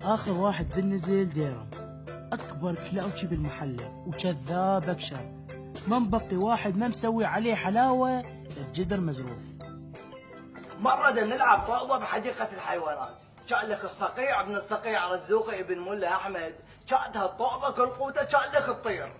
اخر واحد بالنزل ديرم، اكبر كلاوتشي بالمحله وكذاب اكشر، ما مبقي واحد ما مسوي عليه حلاوه، الجدر مزروف. مرة نلعب طاوة بحديقة الحيوانات، كان لك الصقيع ابن الصقيع رزوقي ابن ملا احمد، كانت هالطاوة كل قوته كان لك تطير.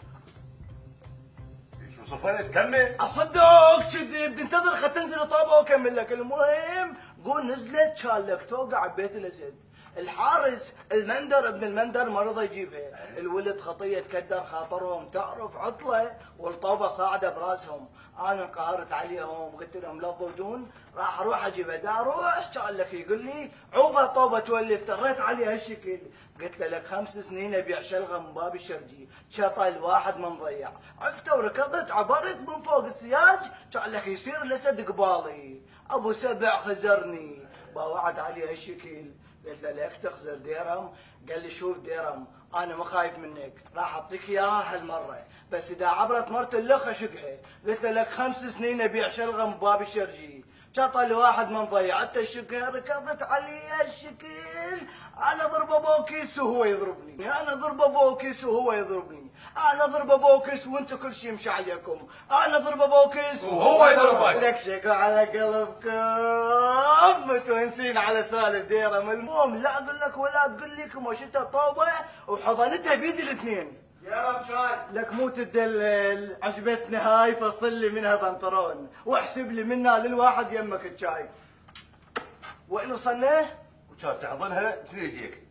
شو صفيت كمل؟ اصدق كذي بدي انتظر خل تنزل الطاوة واكمل لك. المهم قول نزلت كان لك توقع ببيت الاسد، الحارس المندر ابن المندر ما رضى يجيبها، الولد خطيه تكدر خاطرهم تعرف عطله والطوبه صاعده براسهم، انا انقهرت عليهم قلت لهم لا تضوجون راح اروح اجيبها، دا اروح كان لك يقول لي عوبه طوبه تولي افتريت عليها هالشكل، قلت له لك 5 سنين ابيع شلغه من باب الشرجي، شطل واحد ما مضيع، عفته وركضت عبرت من فوق السياج، كان لك يصير الاسد قبالي، ابو سبع خزرني، باوعد عليه هالشكل، قلت له ليك تخزر ديرم؟ قال لي شوف ديرم انا ما خايف منك راح اعطيك اياها هالمره، بس اذا عبرت مرت اللخ اشقها، قلت له لك 5 سنين ابيع شلغه من باب الشرجي، شطل واحد ما مضيع، انت الشقه ركضت علي الشكل، انا ضرب ابوكيس وهو يضربني، انا ضرب ابوكيس وهو يضربني، انا ضرب ابوكيس وانتم كل شيء يمشي عليكم، انا ضرب ابوكيس وهو يضربك. لك شكوا على قلبكم متونسين على سالف ديرم. المهم لا اقول لك ولا تقول لكم وشتها طوبه وحضنتها بيدي الاثنين. يا رب شاي لك مو تدلل، عجبتني هاي فصل لي منها بنطرون واحسب لي منها للواحد يمك الشاي. وين وصلنا؟ وكانت تحضنها في ايديك.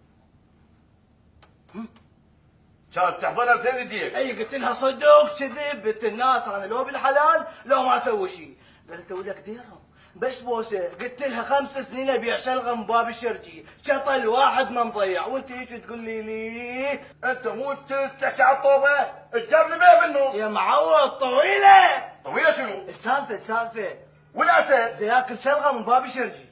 كانت تحضنها في ايديك. اي قلت لها صدق كذب، قلت الناس انا لو بالحلال لو ما اسوي شيء، قالت لك ديرهم بس بوسه، قلت لها 5 سنين ابيع شلغه من باب الشرجي، شطل واحد ما مضيع، وانت هيك تقول لي انت مو تحكي على الطوبه، تجاب لي بيه بالنص. يا معوض طويله. طويله شنو؟ السالفه والاسد بدي ياكل شلغه من باب الشرجي.